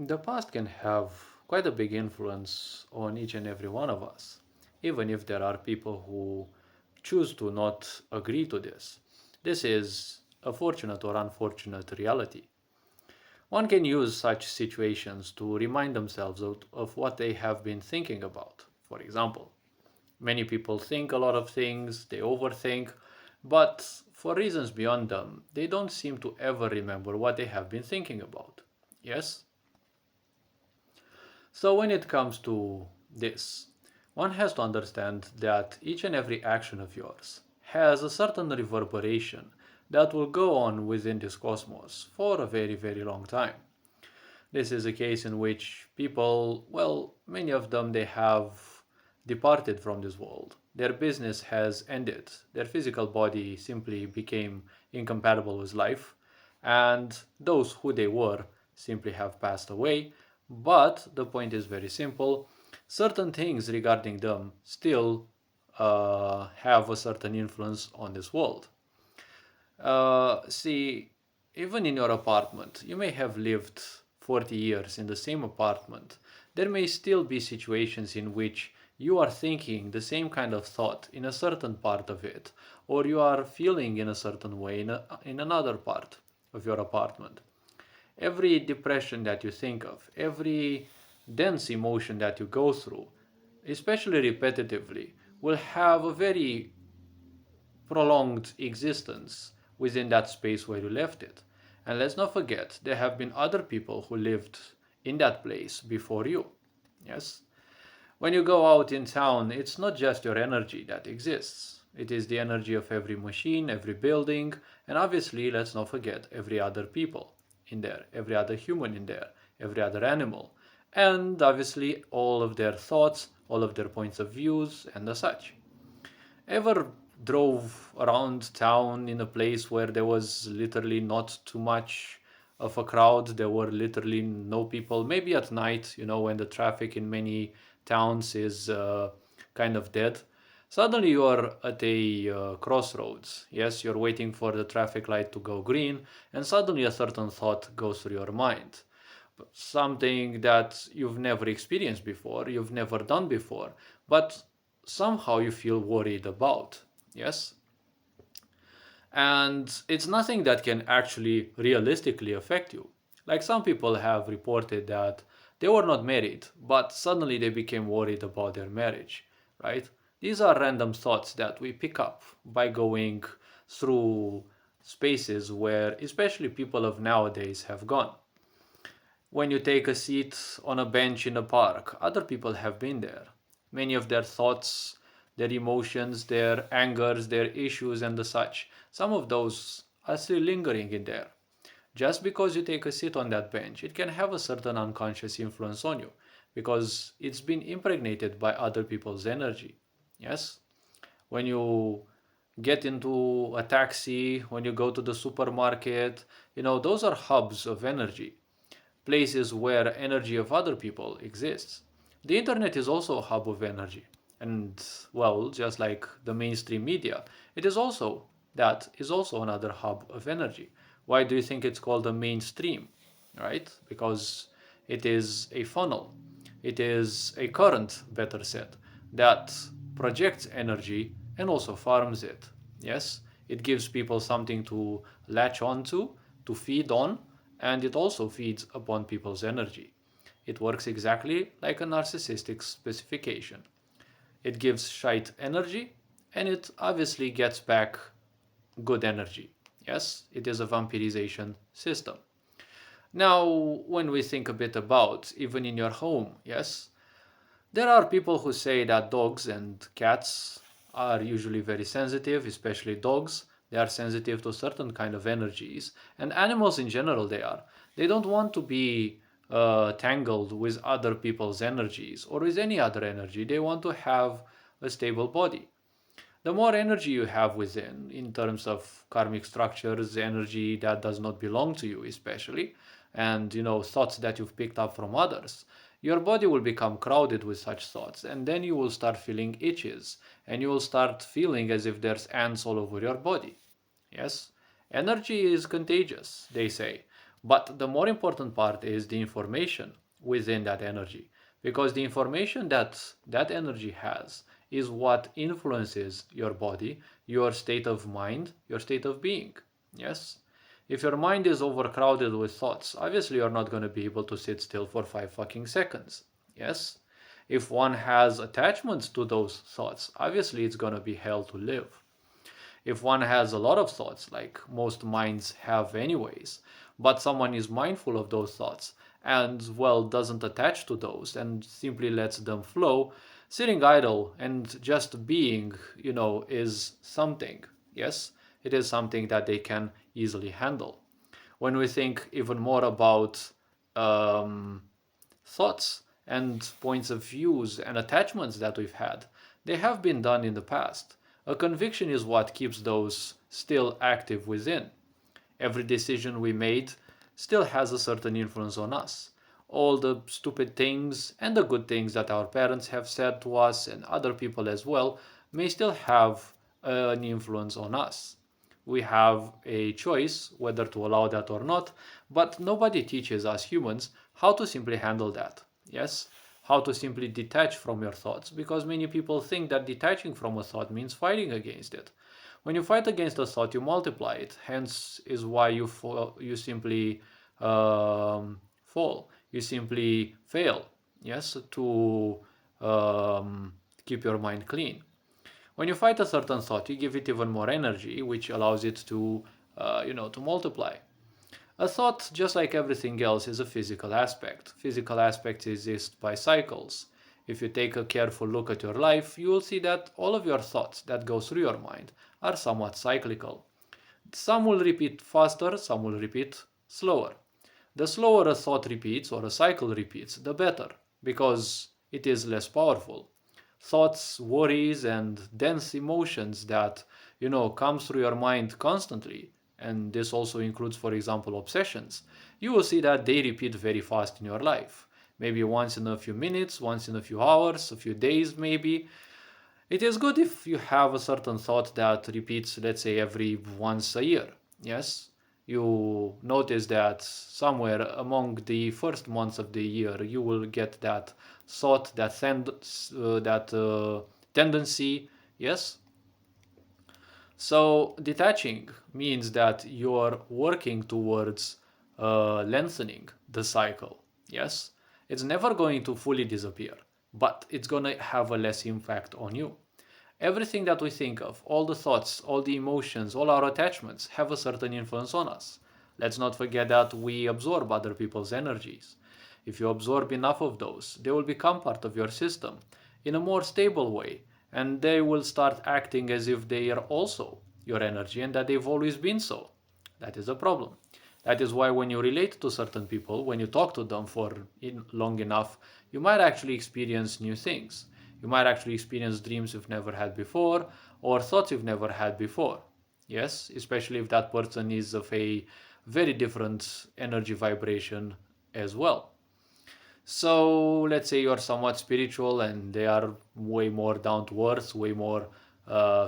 The past can have quite a big influence on each and every one of us, even if there are people who choose to not agree to this. This is a fortunate or unfortunate reality. One can use such situations to remind themselves of what they have been thinking about. For example, many people think a lot of things, they overthink, but for reasons beyond them, they don't seem to ever remember what they have been thinking about. Yes? So when it comes to this, one has to understand that each and every action of yours has a certain reverberation that will go on within this cosmos for a very, very long time. This is a case in which people, well, many of them, they have departed from this world. Their business has ended. Their physical body simply became incompatible with life, and those who they were simply have passed away. But the point is very simple. Certain things regarding them still have a certain influence on this world. See, even in your apartment, you may have lived 40 years in the same apartment. There may still be situations in which you are thinking the same kind of thought in a certain part of it, or you are feeling in a certain way in another part of your apartment. Every depression that you think of, every dense emotion that you go through, especially repetitively, will have a very prolonged existence within that space where you left it. And let's not forget, there have been other people who lived in that place before you. Yes? When you go out in town, it's not just your energy that exists. It is the energy of every machine, every building, and obviously, let's not forget, every other people in there, every other human in there, every other animal, and obviously all of their thoughts, all of their points of views, and the such. Ever drove around town in a place where there was literally not too much of a crowd? There were literally no people. Maybe at night, when the traffic in many towns is kind of dead. Suddenly you are at a crossroads. Yes, you're waiting for the traffic light to go green, and suddenly a certain thought goes through your mind. Something that you've never experienced before, you've never done before, but somehow you feel worried about. Yes? And it's nothing that can actually realistically affect you. Like some people have reported that they were not married, but suddenly they became worried about their marriage, right? These are random thoughts that we pick up by going through spaces where especially people of nowadays have gone. When you take a seat on a bench in a park, other people have been there. Many of their thoughts, their emotions, their angers, their issues, and the such, some of those are still lingering in there. Just because you take a seat on that bench, it can have a certain unconscious influence on you because it's been impregnated by other people's energy. Yes? When you get into a taxi, when you go to the supermarket, those are hubs of energy, places where energy of other people exists. The internet is also a hub of energy. And well, just like the mainstream media, that is also another hub of energy. Why do you think it's called the mainstream? Right? Because it is a funnel. It is a current, better said, that projects energy and also farms it. Yes, it gives people something to latch onto, to feed on, and it also feeds upon people's energy. It works exactly like a narcissistic specification. It gives shite energy and it obviously gets back good energy. Yes, it is a vampirization system. Now, when we think a bit about even in your home, yes, there are people who say that dogs and cats are usually very sensitive, especially dogs. They are sensitive to certain kind of energies, and animals in general they are. They don't want to be tangled with other people's energies or with any other energy. They want to have a stable body. The more energy you have within, in terms of karmic structures, energy that does not belong to you, especially, and thoughts that you've picked up from others, your body will become crowded with such thoughts, and then you will start feeling itches, and you will start feeling as if there's ants all over your body. Yes, energy is contagious, they say. But the more important part is the information within that energy, because the information that that energy has is what influences your body, your state of mind, your state of being. Yes? If your mind is overcrowded with thoughts, obviously you're not going to be able to sit still for 5 fucking seconds. Yes? If one has attachments to those thoughts, obviously it's going to be hell to live. If one has a lot of thoughts, like most minds have anyways, but someone is mindful of those thoughts and, well, doesn't attach to those and simply lets them flow, sitting idle and just being, is something. Yes, it is something that they can easily handle. When we think even more about um, thoughts and points of views and attachments that we've had, they have been done in the past. A conviction is what keeps those still active within. Every decision we made still has a certain influence on us. All the stupid things and the good things that our parents have said to us and other people as well may still have an influence on us. We have a choice whether to allow that or not, but nobody teaches us humans how to simply handle that. Yes? How to simply detach from your thoughts, because many people think that detaching from a thought means fighting against it. When you fight against a thought, you multiply it. Hence, is why you simply fall. You simply fail. Yes, to um, keep your mind clean. When you fight a certain thought, you give it even more energy, which allows it to multiply. A thought, just like everything else, is a physical aspect. Physical aspects exist by cycles. If you take a careful look at your life, you will see that all of your thoughts that go through your mind are somewhat cyclical. Some will repeat faster, some will repeat slower. The slower a thought repeats or a cycle repeats, the better, because it is less powerful. Thoughts, worries, and dense emotions that, come through your mind constantly, and this also includes, for example, obsessions, you will see that they repeat very fast in your life. Maybe once in a few minutes, once in a few hours, a few days, maybe. It is good if you have a certain thought that repeats, let's say, every once a year. Yes, you notice that somewhere among the first months of the year, you will get that thought, that tendency. Yes. So detaching means that you're working towards lengthening the cycle. Yes, it's never going to fully disappear, but it's going to have a less impact on you. Everything that we think of, all the thoughts, all the emotions, all our attachments have a certain influence on us. Let's not forget that we absorb other people's energies. If you absorb enough of those, they will become part of your system in a more stable way, and they will start acting as if they are also your energy and that they've always been so. That is a problem. That is why when you relate to certain people, when you talk to them for long enough, you might actually experience new things. You might actually experience dreams you've never had before or thoughts you've never had before. Yes, especially if that person is of a very different energy vibration as well. So let's say you're somewhat spiritual and they are way more down to earth, way more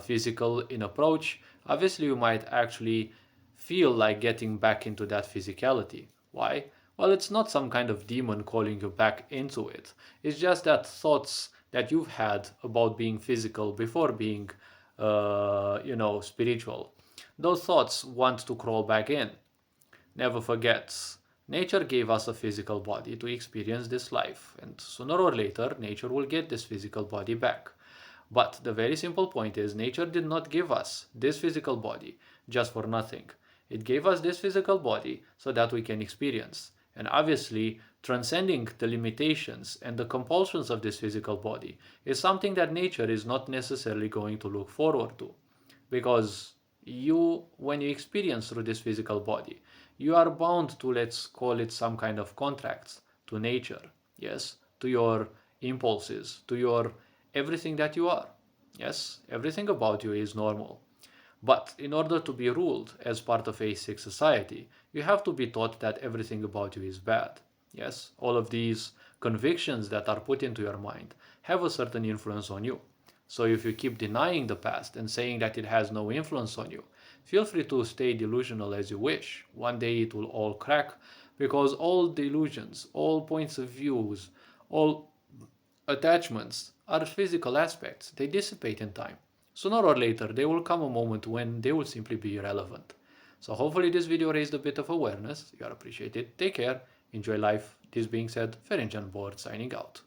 physical in approach. Obviously, you might actually feel like getting back into that physicality. Why? Well, it's not some kind of demon calling you back into it. It's just that thoughts that you've had about being physical before being, spiritual. Those thoughts want to crawl back in. Never forget, nature gave us a physical body to experience this life, and sooner or later, nature will get this physical body back. But the very simple point is, nature did not give us this physical body just for nothing. It gave us this physical body so that we can experience. And obviously, transcending the limitations and the compulsions of this physical body is something that nature is not necessarily going to look forward to. Because when you experience through this physical body, you are bound to, let's call it, some kind of contracts to nature. Yes, to your impulses, to your everything that you are. Yes, everything about you is normal. But in order to be ruled as part of a sick society, you have to be taught that everything about you is bad. Yes, all of these convictions that are put into your mind have a certain influence on you. So if you keep denying the past and saying that it has no influence on you, Feel free to stay delusional as you wish. One day it will all crack because all delusions, all points of views, all attachments are physical aspects. They dissipate in time. Sooner or later, there will come a moment when they will simply be irrelevant. So hopefully this video raised a bit of awareness. You are appreciated. Take care. Enjoy life. This being said, Ferenc Board signing out.